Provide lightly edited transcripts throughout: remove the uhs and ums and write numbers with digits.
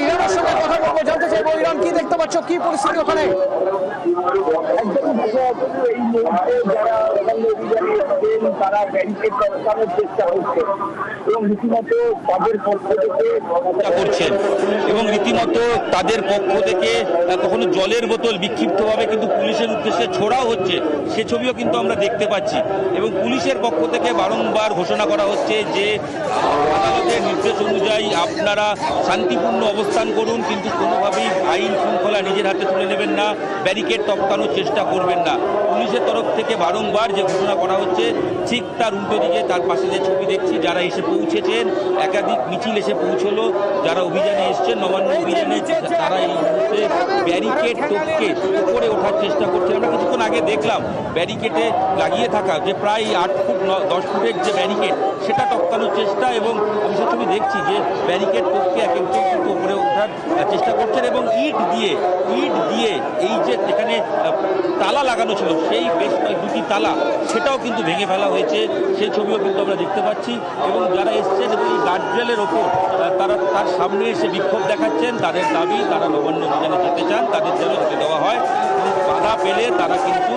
ইরানের সঙ্গে কথা বলবো, জানতে চাইবো ইরান কি দেখতে পাচ্ছ, কি পরিস্থিতি ওখানে? এই মুহূর্তে যারা অভিযানে এসেছেন তারা ব্যারিকেড টপকানোর চেষ্টা করছে এবং রীতিমতো তাদের পক্ষ থেকে করছেন এবং রীতিমতো তাদের পক্ষ থেকে কখনো জলের বোতল বিক্ষিপ্তভাবে কিন্তু পুলিশের উদ্দেশ্যে ছোড়াও হচ্ছে, সে ছবিও কিন্তু আমরা দেখতে পাচ্ছি। এবং পুলিশের পক্ষ থেকে বারংবার ঘোষণা করা হচ্ছে যে আদালতের নির্দেশ অনুযায়ী আপনারা শান্তিপূর্ণ অবস্থান করুন, কিন্তু কোনোভাবেই আইন শৃঙ্খলা নিজের হাতে তুলে নেবেন না, ব্যারিকেড টপকানোর চেষ্টা করবেন না। পুলিশের তরফ থেকে বারংবার যে ঘোষণা করা হচ্ছে, ঠিক তার উল্টো দিকে তার পাশে যে ছবি দেখছি, যারা এসে পৌঁছেছেন, একাধিক মিছিল এসে পৌঁছলো, যারা অভিযানে এসছেন নবান্ন অভিযানে, তারা এই মুহূর্তে ব্যারিকেড টপকে উপরে ওঠার চেষ্টা করছে। আমরা কিছুক্ষণ আগে দেখলাম ব্যারিকেডে লাগিয়ে থাকা যে প্রায় 8 ফুট 10 ফুটের যে ব্যারিকেড, সেটা টপকানোর চেষ্টা, এবং আমি সে ছবি দেখছি যে ব্যারিকেড টপকে এক একজন কিন্তু উপরে ওঠার চেষ্টা করছেন এবং ইট দিয়ে এই যে এখানে তালা লাগানো ছিল, সেই বেশ দুটি তালা, সেটাও কিন্তু ভেঙে ফেলা হয়েছে, সেই ছবিও কিন্তু আমরা দেখতে পাচ্ছি। এবং যারা এসছেন এবং এই গার্ডরেলের ওপর তারা তার সামনে এসে বিক্ষোভ দেখাচ্ছেন, তাদের দাবি তারা নবান্ন অভিযানে যেতে চান, তাদের যেন যেতে দেওয়া হয়, এবং বাধা পেলে তারা কিন্তু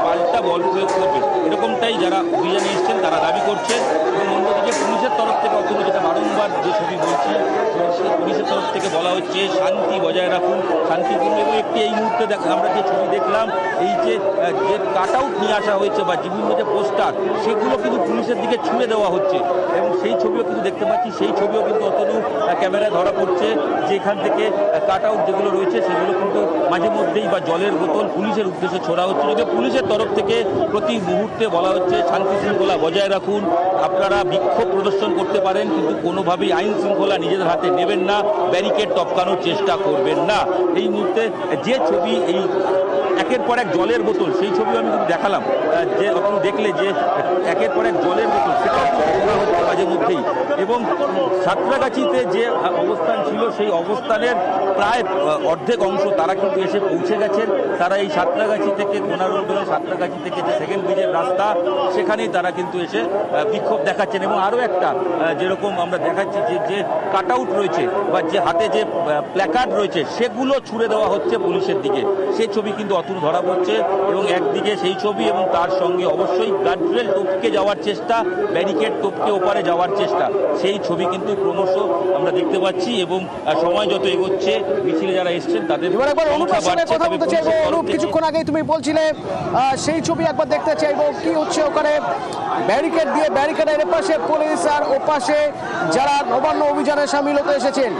পাল্টা বল প্রয়োগ করবে, এরকমটাই যারা অভিযানে এসছেন তারা দাবি করছেন। এবং অন্যদিকে পুলিশের তরফ থেকে অথবা যেটা বারংবার যে ছবি বলছি, পুলিশের তরফ থেকে বলা হচ্ছে শান্তি বজায় রাখুন, শান্তিপূর্ণ। এবং একটি এই মুহূর্তে আমরা যে ছবি দেখলাম, এই যে কাট আউট নিয়ে আসা হয়েছে বা বিভিন্ন যে পোস্টার, সেগুলো কিন্তু পুলিশের দিকে ছুঁড়ে দেওয়া হচ্ছে, এবং সেই ছবিও কিন্তু দেখতে পাচ্ছি, সেই ছবিও কিন্তু অতনু ক্যামেরায় ধরা পড়ছে, যে এখান থেকে কাট আউট যেগুলো রয়েছে সেগুলো কিন্তু মাঝে মধ্যেই বা জলের বোতল পুলিশের উদ্দেশ্যে ছোড়া হচ্ছে। যদিও পুলিশের তরফ থেকে প্রতি মুহূর্তে বলা হচ্ছে শান্তি শৃঙ্খলা বজায় রাখুন, আপনারা বিক্ষোভ প্রদর্শন করতে পারেন, কিন্তু কোনোভাবেই আইন শৃঙ্খলা নিজেদের হাতে নেবেন না, ব্যারিকেড টপকানোর চেষ্টা করবেন না। এই মুহূর্তে যে ছবি, এই একের পর এক জলের বোতল, সেই ছবিও আমি কিন্তু দেখালাম, যে আপনি দেখলে যে একের পর এক জলের বোতল, সেটাও হচ্ছে মাঝে মধ্যেই। এবং সাঁতরাগাছিতে যে অবস্থান ছিল, সেই অবস্থানের প্রায় অর্ধেক অংশ তারা কিন্তু এসে পৌঁছে গেছেন। তারা এই সাঁতরাগাছি থেকে কোনা রোড হয়ে সাঁতরাগাছি থেকে যে সেকেন্ড ব্রিজের রাস্তা, সেখানেই তারা কিন্তু এসে বিক্ষোভ দেখাচ্ছেন। এবং আরও একটা যেরকম আমরা দেখাচ্ছি যে কাট আউট রয়েছে বা যে হাতে যে প্ল্যাকার্ড রয়েছে, সেগুলো ছুড়ে দেওয়া হচ্ছে পুলিশের দিকে, সেই ছবি কিন্তু অতনু ধরা পড়ছে। এবং একদিকে সেই ছবি এবং তার সঙ্গে অবশ্যই গার্ডরেল টপকে যাওয়ার চেষ্টা, ব্যারিকেড টপকে ওপারে যাওয়ার চেষ্টা, সেই ছবি কিন্তু ক্রমশ আমরা দেখতে পাচ্ছি। এবং সময় যত এগোচ্ছে, মিছিলে যারা এসছেন তাদের কিছুক্ষণ আগেই তুমি বলছিলে সেই ছবি একবার দেখতে চাইবো, কি হচ্ছে ওখানে ব্যারিকেড দিয়ে, ব্যারিকেডের এপাশে পুলিশ আর ওপাশে যারা নবান্ন অভিযানে সামিল হতে এসেছেন।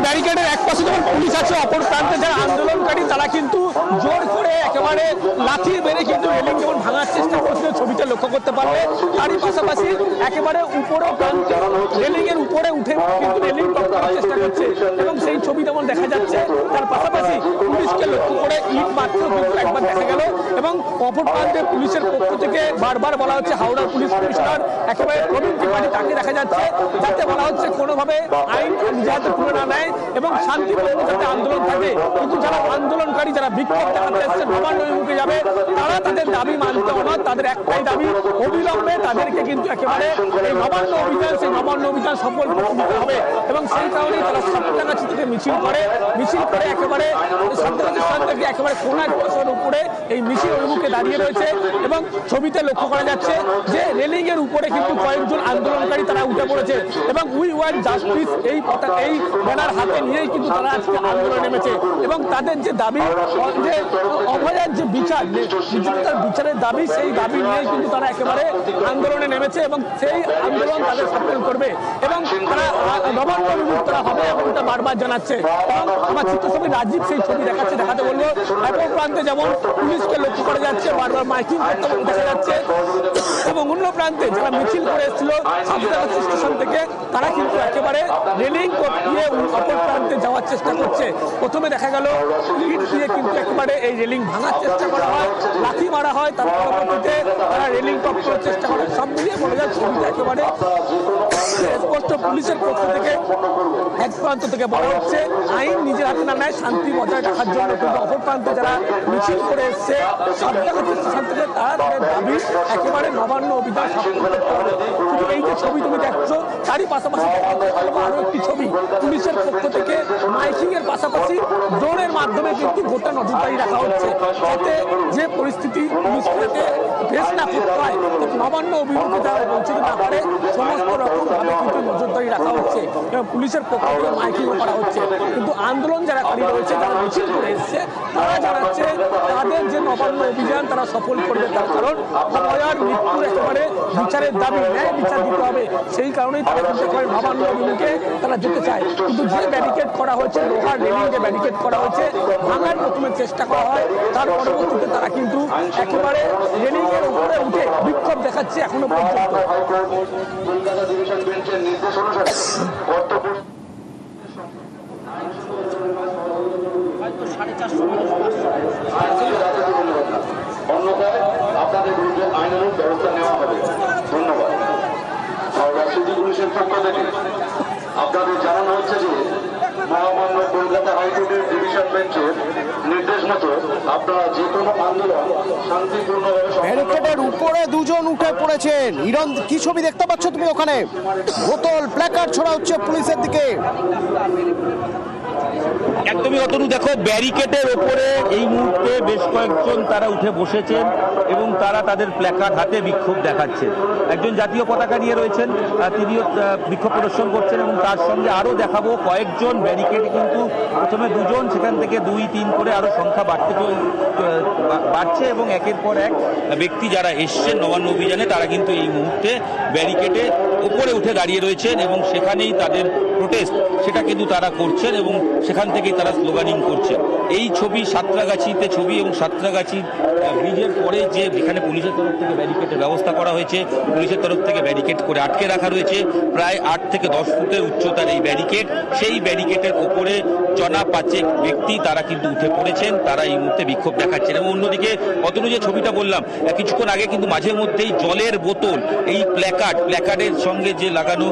ব্যারিকেডের এক পাশে যখন পুলিশ আছে, অপর প্রান্তে যারা আন্দোলনকারী তারা কিন্তু জোর করে একেবারে লাঠি মেরে কিন্তু রেলিং যেমন ভাঙার চেষ্টা করছিল, ছবিটা লক্ষ্য করতে পারবে। তারই পাশাপাশি একেবারে উপরেও প্রান্তে রেলিং এর উপরে উঠে কিন্তু রেলিং টপকানোর চেষ্টা করছে, এবং সেই ছবি যেমন দেখা যাচ্ছে। তার পাশাপাশি পুলিশকে লক্ষ্য করে ইট মারতেও কিন্তু একবার দেখা গেল। এবং অপর প্রান্তে পুলিশের পক্ষ থেকে বারবার বলা হচ্ছে, হাওড়ার পুলিশ কমিশনার একেবারে প্রবীণ ত্রিপাঠী, তাকে দেখা যাচ্ছে, যাতে বলা হচ্ছে কোনোভাবে আইন নিজের হাতে তুলে না নেয় এবং শান্তিপূর্ণ যাতে আন্দোলন থাকে। কিন্তু যারা আন্দোলনকারী, যারা বিক্ষোভ দেখাতে এসছে, নবান্ন অভিমুখে যাবে, তারা তাদের দাবি মানতে হবে না। তাদের একটাই দাবি, অবিলম্বে তাদেরকে কিন্তু একেবারে এই নবান্ন অভিযান, সেই নবান্ন অভিযান সফল করতে হবে। এবং সেই কারণেই তারা সাঁতরাগাছি থেকে মিছিল করে একেবারে সাঁতরাগাছি স্থান থেকে একেবারে কোনার উপরে এই মিছিল অভিমুখে দাঁড়িয়ে রয়েছে। এবং ছবিতে লক্ষ্য করা যাচ্ছে যে রেলিং এর উপরে কিন্তু কয়েকজন আন্দোলনকারী তারা উঠে পড়েছে, এবং উই ওয়ান্ট জাস্টিস এই ব্যানার হাতে নিয়েই কিন্তু তারা আজকে আন্দোলনে নেমেছে। এবং তাদের যে দাবি, যে অভয়ের যে বিচার, নির্যাতিতার বিচারের দাবি, সেই দাবি নিয়েই কিন্তু তারা একেবারে আন্দোলনে নেমেছে, এবং সেই আন্দোলন তাদের সফল করবে এবং তারা নবান্ন অভিমুখ তারা হবে, এবং এটা বারবার জানাচ্ছে। এবং আমার চিত্রছবি রাজীব সেই ছবি দেখাতে বলবো। একই প্রান্তে যেমন পুলিশকে লক্ষ্য করা যাচ্ছে, বারবার মাইকিং করতে দেখা যাচ্ছে, এবং অন্য প্রান্তে যারা মিছিল করে এসেছিল সাঁতরাগাছি স্টেশন থেকে, তারা কিন্তু একেবারে রেলিং দিয়ে অপর প্রান্তে যাওয়ার চেষ্টা করছে। প্রথমে দেখা গেল ইট দিয়ে কিন্তু একেবারে এই রেলিং ভাঙার চেষ্টা করা হয়, লাঠি মারা হয়, তার পরবর্তীতে তারা রেলিং টপ করার চেষ্টা করে। সব মিলিয়ে বলা যায় ছবিটা একেবারে স্পষ্ট। পুলিশের পক্ষ থেকে এক প্রান্ত থেকে বলা হচ্ছে আইন নিজের হাতে না নেয়, শান্তি বজায় রাখার জন্য। কিন্তু অপর প্রান্তে যারা মিছিল করে এসছে সাঁতরাগাছি স্টেশন থেকে, তারা তাদের দাবি একেবারে নবান্ন অভিযান সফল করতে হবে। শুধু এই যে ছবি তুমি দেখছো তারই পাশাপাশি আরো একটি ছবি পুলিশের পক্ষ থেকে মাইকিং এর পাশাপাশি ড্রোনের মাধ্যমে কিন্তু গোটা নজরদারি রাখা হচ্ছে, যাতে যে পরিস্থিতি পুলিশকে ফেস না করতে হয়, নবান্ন অভিমুখে যারা পৌঁছতে না পারে সমস্ত রকম ভাবে কিন্তু নজরদারি রাখা হচ্ছে এবং পুলিশের পক্ষ থেকে মাইকিংও করা হচ্ছে। কিন্তু আন্দোলন যারাকারী রয়েছে, যারা মিছিল করে এসছে, তারা জানাচ্ছে তাদের যে নবান্ন অভিযান তারা সফল করবে, তার কারণ অভয়ার মৃত্যুর একেবারে বিচারের দাবি, ন্যায় বিচার দিতে হবে, সেই কারণেই তারা কিন্তু একেবারে নবান্ন অভিমুখে তারা যেতে চায়। কিন্তু যে ব্যারিকেড করা হয়েছে, লোহার রেলিং যে ব্যারিকেড করা হয়েছে, ভাঙার প্রথমে চেষ্টা করা হয়, তার পরবর্তীতে তারা কিন্তু একেবারে রেলিং এর উপরে উঠে বিক্ষোভ দেখাচ্ছে এখনো পর্যন্ত। অন্যথায় আপনাদের বিরুদ্ধে আইনানুগ ব্যবস্থা নেওয়া হবে। ধন্যবাদ। হাওড়া সিটি পুলিশের পক্ষ থেকে আপনাদের জানানো হচ্ছে যে মহামান্য কলকাতা হাইকোর্টের ডিভিশন বেঞ্চের নির্দেশ মতো আপনারা যে কোনো আন্দোলন শান্তিপূর্ণভাবে ব্যারিকেডের উপরে দুজন উঠে পড়েছেন। হিরণ, কি ছবি দেখতে পাচ্ছ তুমি ওখানে? বোতল, প্ল্যাকার্ড ছড়া হচ্ছে পুলিশের দিকে। একদমই অতনু, দেখো ব্যারিকেডের ওপরে এই মুহূর্তে বেশ কয়েকজন তারা উঠে বসেছেন এবং তারা তাদের প্ল্যাকার্ড হাতে বিক্ষোভ দেখাচ্ছেন। একজন জাতীয় পতাকা নিয়ে রয়েছেন, তিনিও বিক্ষোভ প্রদর্শন করছেন এবং তার সঙ্গে আরও দেখাবো কয়েকজন ব্যারিকেডে কিন্তু প্রথমে দুজন, সেখান থেকে 2-3 করে আরও সংখ্যা বাড়ছে এবং একের পর এক ব্যক্তি যারা এসছেন নবান্ন অভিযানে তারা কিন্তু এই মুহূর্তে ব্যারিকেডে ওপরে উঠে দাঁড়িয়ে রয়েছেন এবং সেখানেই তাদের প্রোটেস্ট সেটা কিন্তু তারা করছেন এবং সেখান থেকেই তারা স্লোগানিং করছেন। এই ছবি সাঁতরাগাছিতে ছবি এবং সাঁতরাগাছি ব্রিজের পরে যে যেখানে পুলিশের তরফ থেকে ব্যারিকেডের ব্যবস্থা করা হয়েছে, পুলিশের তরফ থেকে ব্যারিকেড করে আটকে রাখা রয়েছে, প্রায় 8 থেকে 10 ফুটের উচ্চতার এই ব্যারিকেড। সেই ব্যারিকেডের ওপরে জনা 5 ব্যক্তি তারা কিন্তু উঠে পড়েছেন, তারা এই মুহূর্তে বিক্ষোভ দেখাচ্ছেন। এবং অন্যদিকে অতনু যে ছবিটা বললাম কিছুক্ষণ আগে, কিন্তু মাঝে মধ্যেই জলের বোতল, এই প্ল্যাকার্ডের সঙ্গে যে লাগানো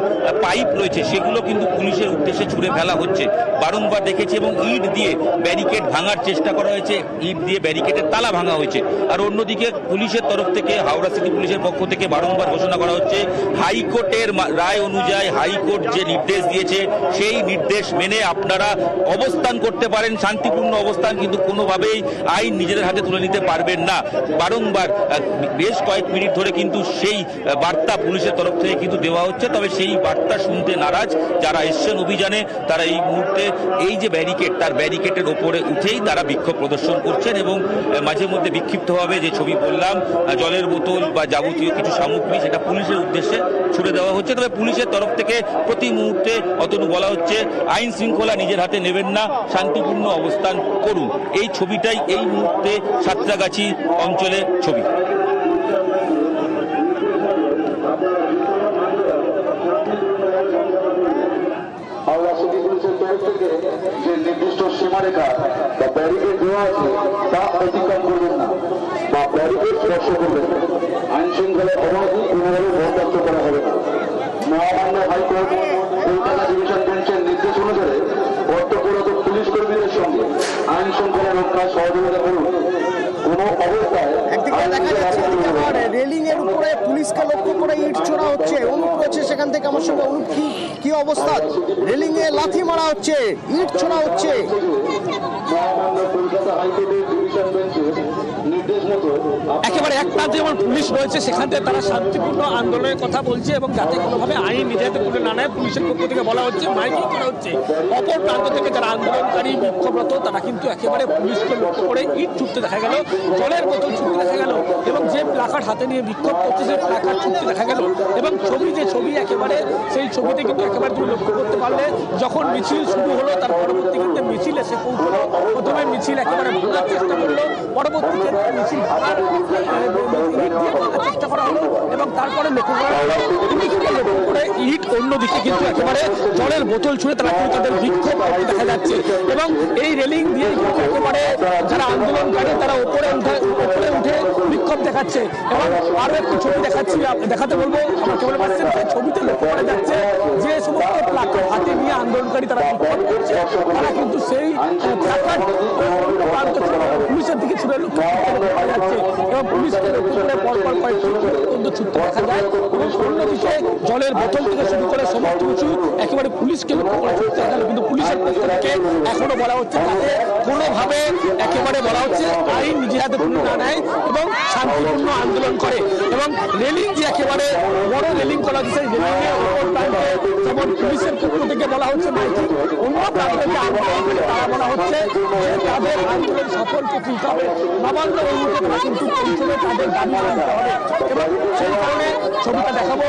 পাইপ রয়েছে সেগুলো কিন্তু পুলিশের উদ্দেশ্যে ছুঁড়ে ফেলা হচ্ছে, বারংবার দেখেছি। এবং ইট দিয়ে ব্যারিকেড ভাঙার চেষ্টা করা হয়েছে, ইট দিয়ে ব্যারিকেডের তালা ভাঙা হয়েছে। আর অন্যদিকে পুলিশের তরফ থেকে, হাওড়া সিটি পুলিশের পক্ষ থেকে বারংবার ঘোষণা করা হচ্ছে হাইকোর্টের রায় অনুযায়ী, হাইকোর্ট যে নির্দেশ দিয়েছে সেই নির্দেশ মেনে আপনারা অবস্থান করতে পারেন, শান্তিপূর্ণ অবস্থান, কিন্তু কোনোভাবেই আইন নিজেদের হাতে তুলে নিতে পারবেন না। বারংবার বেশ কয়েক মিনিট ধরে কিন্তু সেই বার্তা পুলিশের তরফ থেকে কিন্তু দেওয়া হচ্ছে। তবে সেই বার্তা শুনতে নারাজ যারা এসছেন অভিযানে, তারা এই মুহূর্তে এই যে ব্যারিকেড, তার ব্যারিকেডের ওপরে উঠেই তারা বিক্ষোভ প্রদর্শন করছেন এবং মাঝে মধ্যে বিক্ষিপ্তভাবে যে ছবি বললাম, জলের বোতল বা যাবতীয় কিছু সামগ্রী সেটা পুলিশের উদ্দেশ্যে ছুড়ে দেওয়া হচ্ছে। তবে পুলিশের তরফ থেকে প্রতি মুহূর্তে অতনু বলা হচ্ছে আইন শৃঙ্খলা নিজের হাতে নেবেন না, শান্তিপূর্ণ অবস্থান করুন। এই ছবিটাই এই মুহূর্তে সাঁতরাগাছি অঞ্চলের ছবি। হাওড়া সিটি পুলিশের তরফ থেকে যে নির্দিষ্ট সীমারেখা বা ব্যারিকেড দেওয়া আছে তা অতিক্রম করবেন না বা ব্যারিকেড স্পর্শ করবেন না। আইন শৃঙ্খলার অবনতি কোনোভাবে বরদাস্ত করা হবে না। মহামান্য হাইকোর্ট কলকাতা ডিভিশন বেঞ্চের নির্দেশ অনুসারে কর্তব্যরত পুলিশ কর্মীদের সঙ্গে আইন শৃঙ্খলা রক্ষায় সহযোগিতা করুন। কোনো অবস্থায় একদিকে দেখা যাচ্ছে রেলিং এর উপরে পুলিশকে লক্ষ্য করে ইট ছোড়া হচ্ছে। অনুপ রয়েছে সেখান থেকে আমার সঙ্গে। অনুপ, কি অবস্থা? রেলিং এ লাথি মারা হচ্ছে, ইট ছোড়া হচ্ছে। মহামান্য কলকাতা হাইকোর্টের ডিভিশন বেঞ্চের নির্দেশ মতো একেবারে এক প্রান্তে যেমন পুলিশ রয়েছে, সেখান থেকে তারা শান্তিপূর্ণ আন্দোলনের কথা বলছে এবং যাতে কোনোভাবে আইন নিজেদের তুলে না নেয় পুলিশের পক্ষ থেকে বলা হচ্ছে, মাইকিং করা হচ্ছে। অপর প্রান্ত থেকে যারা আন্দোলনকারী বিক্ষোভরত তারা কিন্তু একেবারে পুলিশকে লক্ষ্য করে ইট ছুটতে দেখা গেল, জলের বোতল ছুটতে দেখা গেল এবং যে প্ল্যাকার্ড হাতে নিয়ে বিক্ষোভ করছে সেই প্ল্যাকার্ড ছুটতে দেখা গেল। এবং ছবি একেবারে সেই ছবিতে কিন্তু একেবারে তুমি লক্ষ্য করতে পারলে যখন মিছিল শুরু হলো তার পরবর্তী কিন্তু মিছিল এসে পৌঁছলো। প্রথমে মিছিল একেবারে ভাঙার চেষ্টা করলো, পরবর্তী ক্ষেত্রে মিছিল ভাঙার চেষ্টা করা হলো এবং তারপরে লক্ষ্য করা হলো পুলিশকে লক্ষ্য করে ইট, অন্যদিকে কিন্তু একেবারে জলের বোতল ছুঁড়ে তারা কিন্তু তাদের বিক্ষোভ দেখা যাচ্ছে। এবং এই রেলিং দিয়ে কিন্তু একেবারে যারা আন্দোলনকারী তারা উপরে উঠে বিক্ষোভ দেখাচ্ছে। এবং আরো একটি ছবি দেখাতে বলবো, আমার কেবল পাচ্ছেন ছবিতে লক্ষ্য করা যাচ্ছে যে সমস্ত প্ল্যাকার্ড হাতে নিয়ে আন্দোলনকারী তারা বিক্ষোভ করছে, তারা কিন্তু সেই প্ল্যাকার্ড পুলিশের দিকে ছুড়ে লক্ষ্য করা যাচ্ছে এবং পুলিশকে লক্ষ্য করে পরপর কয়েকটি ছুটতে দেখা যায় এবং অন্যদিকে জলের বোতল থেকে শুরু করে সমস্ত কিছু একেবারে পুলিশকে লক্ষ্য করে ছুটতে দেখা গেল। কিন্তু পুলিশের পক্ষ থেকে এখনো বলা হচ্ছে যাতে কোনোভাবে একেবারে বলা হচ্ছে আইন নিজে হাতে তুলে না নেয় এবং শান্তিপূর্ণ আন্দোলন করে। এবং রেলিং যে একেবারে বড় রেলিং করা হচ্ছে সেই রেলিংয়ে ওপর প্রান্তে যেমন পুলিশের পক্ষ থেকে বলা হচ্ছে মাইকিং, অন্য প্রান্ত থেকে আন্দোলন করে তারা বলা হচ্ছে যে তাদের আন্দোলন সফল করতে হবে, নবান্ন অভিমুখে তারা কিন্তু পৌঁছবে, তাদের দাবি মানতে হবে। এবং সেই কারণে ছবিটা দেখাবো